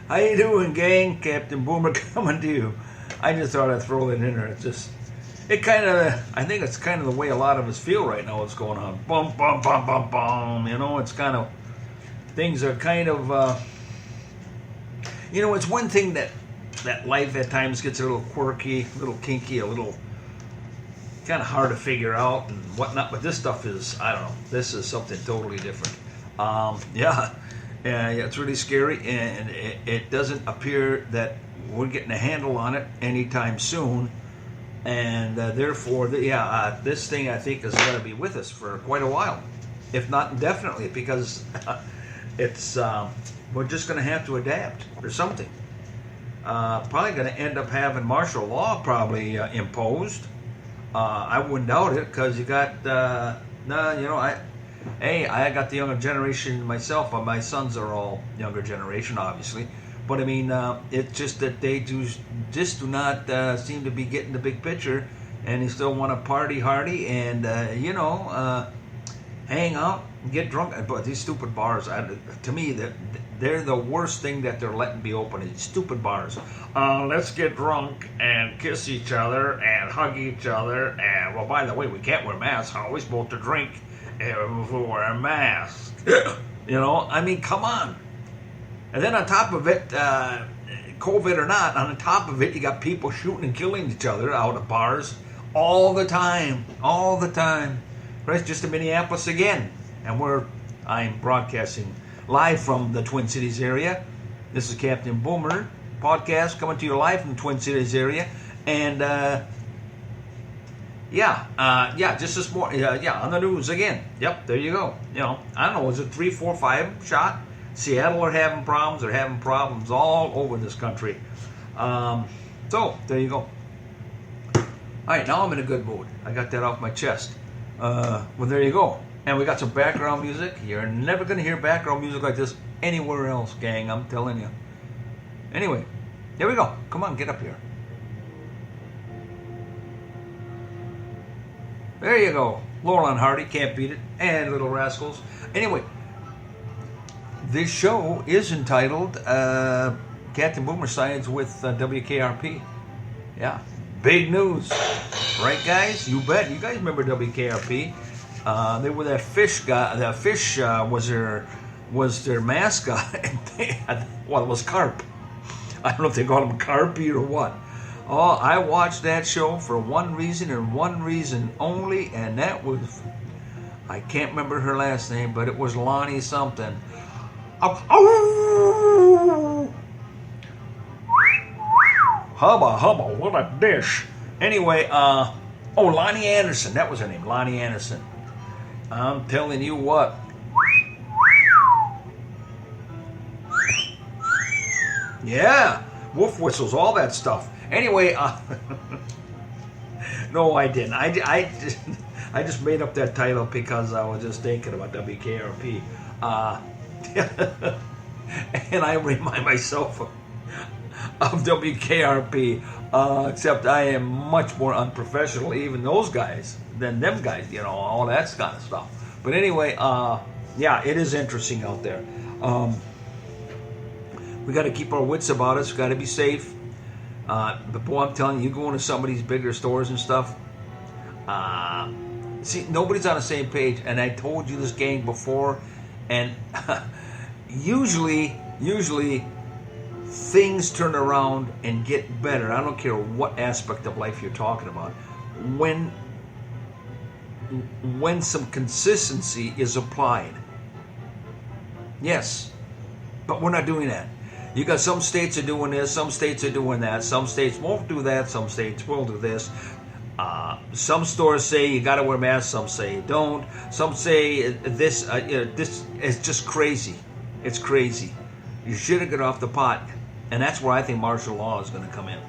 How you doing, gang? Captain Boomer coming to you. I just thought I'd throw that in there. I think it's kind of the way a lot of us feel right now. What's going on? Bum, bum, bum, bum, bum. You know, it's kind of, things are kind of, it's one thing that life at times gets a little quirky, a little kinky, a little kind of hard to figure out and whatnot. But this stuff is, I don't know, this is something totally different. Yeah, it's really scary, and it doesn't appear that we're getting a handle on it anytime soon. And therefore, this thing I think is going to be with us for quite a while, if not indefinitely, because it's we're just going to have to adapt or something. Probably going to end up having martial law probably imposed. I wouldn't doubt it, because you got I got the younger generation myself. My sons are all younger generation, obviously. But I mean, it's just that they do not seem to be getting the big picture, and they still want to party hardy and hang out and get drunk. But these stupid bars, to me, they're the worst thing that they're letting be open. These stupid bars. Let's get drunk and kiss each other and hug each other. And well, by the way, we can't wear masks. How are we supposed to drink if we wear a mask? I mean, come on. And then on top of it, COVID or not, on top of it, you got people shooting and killing each other out of bars all the time. Right, just in Minneapolis again. And I'm broadcasting live from the Twin Cities area. This is Captain Boomer podcast coming to you live from the Twin Cities area. And just this morning, on the news again. Yep, there you go. I don't know, was it 3, 4, 5 shot? Seattle are having problems. They're having problems all over this country. So, there you go. All right, now I'm in a good mood. I got that off my chest. Well, there you go. And we got some background music. You're never going to hear background music like this anywhere else, gang. I'm telling you. Anyway, here we go. Come on, get up here. There you go. Laurel and Hardy, can't beat it. And Little Rascals. Anyway, this show is entitled Captain Boomer Science with WKRP. Yeah, big news. Right, guys? You bet. You guys remember WKRP. They were that fish guy. That fish was their mascot. Well, it was carp. I don't know if they called him Carpy or what. Oh, I watched that show for one reason and one reason only, and that was, I can't remember her last name, but it was Lonnie something. Hubba, what a dish. Anyway, Lonnie Anderson. That was her name, Lonnie Anderson. I'm telling you what. Yeah, wolf whistles, all that stuff. Anyway, no, I didn't. I just made up that title because I was just thinking about WKRP. And I remind myself of WKRP, except I am much more unprofessional, even those guys, than them guys, all that kind of stuff. But anyway, it is interesting out there. We got to keep our wits about us. We got to be safe. But boy, I'm telling you, go into some of these bigger stores and stuff. See, nobody's on the same page. And I told you this, gang, before, and usually things turn around and get better. I don't care what aspect of life you're talking about. When some consistency is applied. Yes, but we're not doing that. You got some states are doing this, some states are doing that, some states won't do that, some states will do this. Some stores say you got to wear masks, some say don't. Some say this. This is just crazy. It's crazy. You should have got off the pot, and that's where I think martial law is going to come in.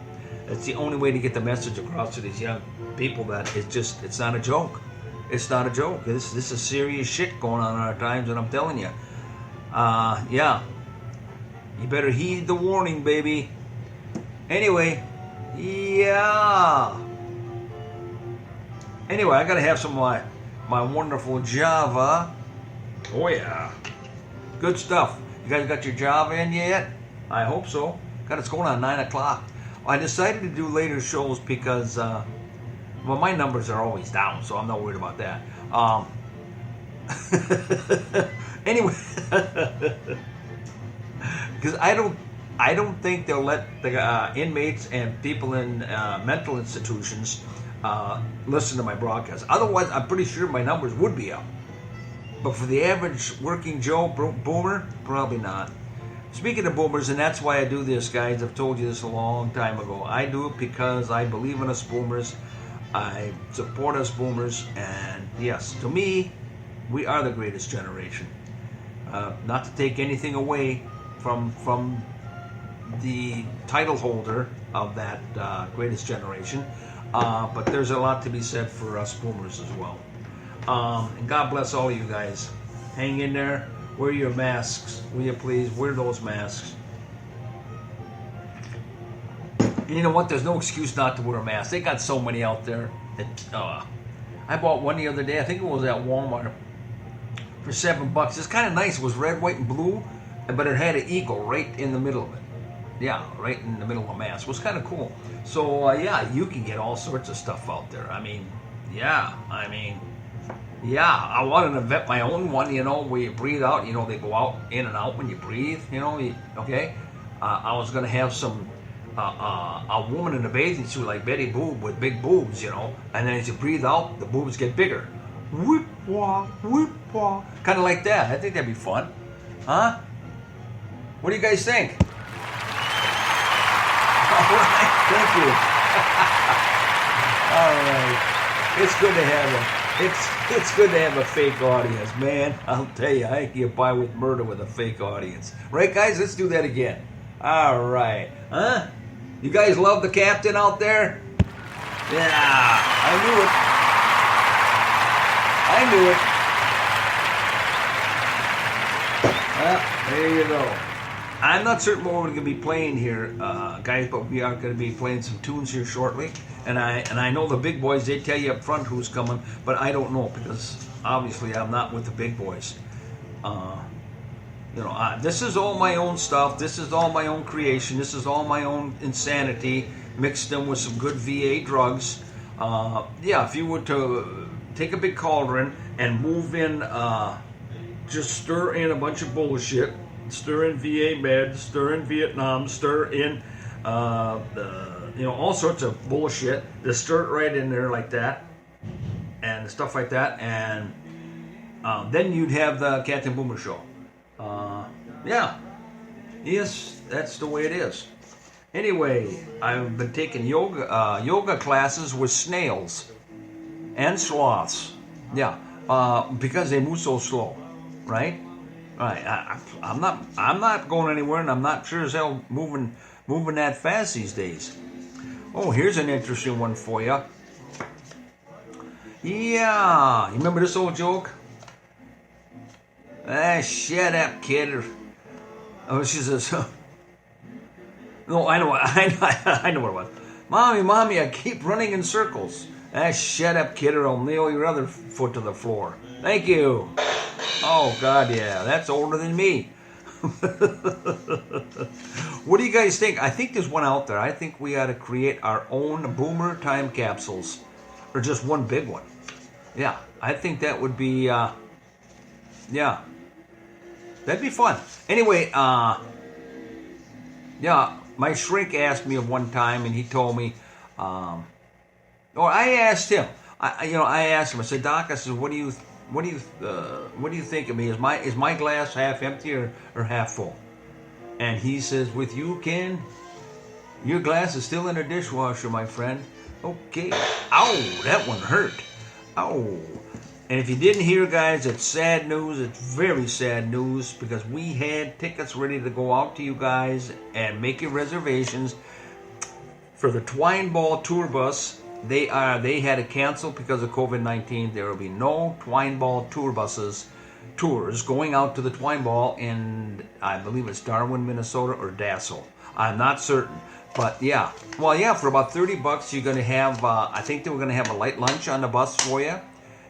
It's the only way to get the message across to these young people that it's not a joke. It's not a joke. This is serious shit going on in our times, and I'm telling you, yeah, you better heed the warning, baby. Anyway, yeah. Anyway, I gotta have some of my wonderful Java. Oh yeah, good stuff. You guys got your Java in yet? I hope so. God, it's going on 9 o'clock. I decided to do later shows because, well, my numbers are always down, so I'm not worried about that. Anyway, because I don't think they'll let the inmates and people in mental institutions listen to my broadcast. Otherwise, I'm pretty sure my numbers would be up. But for the average working Joe boomer, probably not. Speaking of boomers, and that's why I do this, guys. I've told you this a long time ago. I do it because I believe in us boomers. I support us boomers. And yes, to me, we are the greatest generation. Not to take anything away from the title holder of that greatest generation. But there's a lot to be said for us boomers as well. And God bless all you guys. Hang in there. Wear your masks. Will you please? Wear those masks. And you know what? There's no excuse not to wear a mask. They got so many out there. I bought one the other day. I think it was at Walmart for $7. It's kind of nice. It was red, white, and blue, but it had an eagle right in the middle of it. Yeah, right in the middle of a mask. It was kind of cool. So, yeah, you can get all sorts of stuff out there. Yeah, I wanted to invent my own one, where you breathe out, they go out, in and out when you breathe, okay? I was going to have some, a woman in a bathing suit like Betty Boop with big boobs, and then as you breathe out, the boobs get bigger. Whip-wah, whip-wah. Kind of like that. I think that'd be fun. Huh? What do you guys think? All right, thank you. All right. It's good to have it's good to have a fake audience, man. I'll tell you, I can get by with murder with a fake audience. Right, guys? Let's do that again. All right. Huh? You guys love the captain out there? Yeah, I knew it. Well, there you go. I'm not certain what we're going to be playing here, guys, but we are going to be playing some tunes here shortly. And I know the big boys, they tell you up front who's coming, but I don't know because obviously I'm not with the big boys. This is all my own stuff. This is all my own creation. This is all my own insanity mixed in with some good VA drugs. If you were to take a big cauldron and move in, just stir in a bunch of bullshit. Stir in VA meds, stir in Vietnam, stir in, all sorts of bullshit. Just stir it right in there like that, and stuff like that, and then you'd have the Captain Boomer Show. Yes, that's the way it is. Anyway, I've been taking yoga classes with snails and sloths. Yeah, because they move so slow, right? Right, I'm not going anywhere, and I'm not sure as hell moving that fast these days. Oh, here's an interesting one for you. Yeah, you remember this old joke? Shut up, kid. Oh, she says, no, I know what it was. Mommy, I keep running in circles. Shut up, kid, or I'll nail your other foot to the floor. Thank you. Oh, God, yeah, that's older than me. What do you guys think? I think there's one out there. I think we ought to create our own boomer time capsules, or just one big one. Yeah, I think that would be, That'd be fun. Anyway, yeah, my shrink asked me one time, and he told me, or I asked him. I asked him. I said, Doc, I said, what do you think of me? Is my glass half empty or half full? And he says, with you, Ken, your glass is still in the dishwasher, my friend. Okay. Ow, that one hurt. Ow. And if you didn't hear, guys, it's sad news. It's very sad news because we had tickets ready to go out to you guys and make your reservations for the Twine Ball tour bus. They had to cancel because of COVID-19. There will be no Twine Ball tours going out to the Twine Ball in, I believe it's Darwin, Minnesota, or Dassel. I'm not certain. But yeah, well, yeah, for about $30, you're going to have, I think they were going to have a light lunch on the bus for you.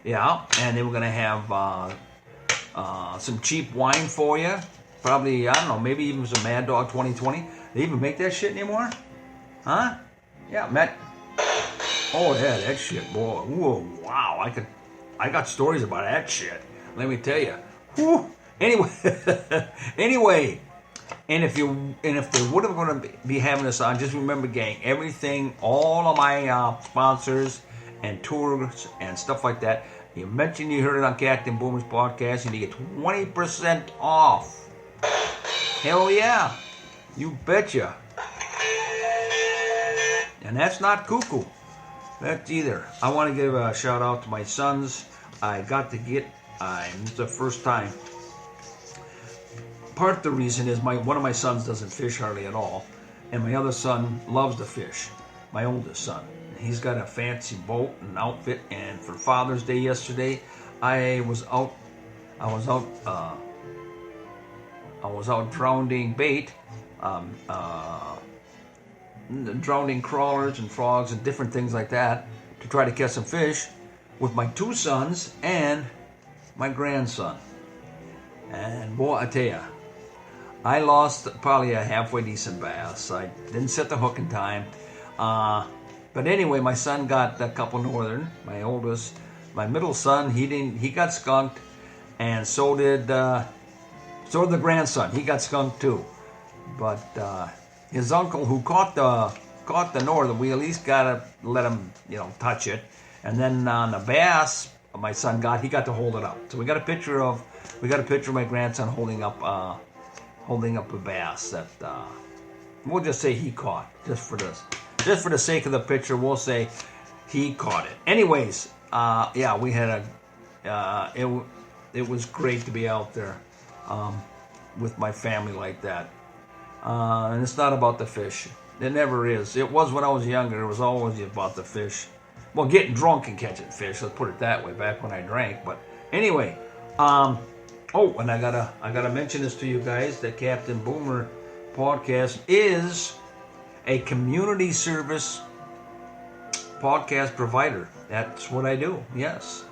Yeah, and they were going to have some cheap wine for you. Probably, I don't know, maybe even some Mad Dog 2020. They even make that shit anymore? Huh? Yeah, Matt. Oh, yeah, that shit, boy. Whoa, wow, I got stories about that shit. Let me tell you. Whew. Anyway, and if they would have going to be having us on, just remember, gang, everything, all of my sponsors and tours and stuff like that. You mentioned you heard it on Captain Boomer's podcast, and you get 20% off. Hell yeah, you betcha. And that's not cuckoo. That's either. I want to give a shout out to my sons. It's the first time. Part of the reason is one of my sons doesn't fish hardly at all, and my other son loves to fish. My oldest son. He's got a fancy boat and outfit, and for Father's Day yesterday, I was out drowning bait, drowning crawlers and frogs and different things like that to try to catch some fish with my two sons and my grandson. And boy, I tell ya, I lost probably a halfway decent bass. I didn't set the hook in time. But anyway, my son got a couple northern. My oldest, my middle son, he got skunked, and so did the grandson. He got skunked too. But his uncle, who caught the northern, we at least gotta let him, touch it. And then on the bass, my son got to hold it up. So we got a picture of my grandson holding up a bass that we'll just say he caught, just for the sake of the picture. We'll say he caught it. Anyways, yeah, we had it was great to be out there with my family like that. And it's not about the fish. It never is. It was when I was younger. It was always about the fish. Well, getting drunk and catching fish. Let's put it that way. Back when I drank. But anyway, oh, and I gotta mention this to you guys. The Captain Boomer podcast is a community service podcast provider. That's what I do. Yes.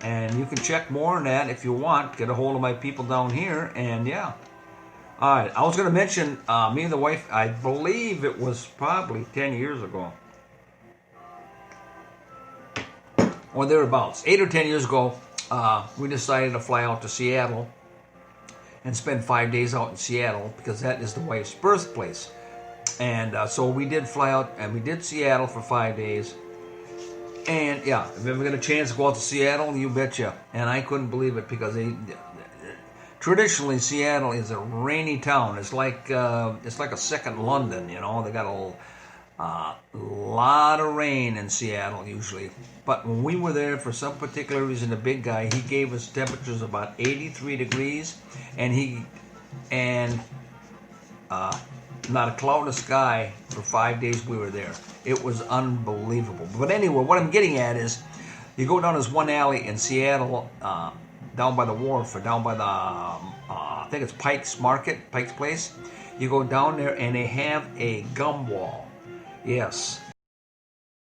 And you can check more on that if you want. Get a hold of my people down here. And yeah. All right. I was going to mention me and the wife, I believe it was probably 10 years ago. Or thereabouts. 8 or 10 years ago, we decided to fly out to Seattle and spend 5 days out in Seattle because that is the wife's birthplace. And so we did fly out and we did Seattle for 5 days. And yeah, if you ever get a chance to go out to Seattle, you betcha. And I couldn't believe it because traditionally Seattle is a rainy town. It's like a second London, They got a lot of rain in Seattle usually. But when we were there, for some particular reason, the big guy, he gave us temperatures about 83 degrees, and not a cloud in the sky for 5 days we were there. It was unbelievable. But anyway, what I'm getting at is, you go down this one alley in Seattle, down by the wharf, or down by the, I think it's Pike's Place. You go down there and they have a gum wall. Yes,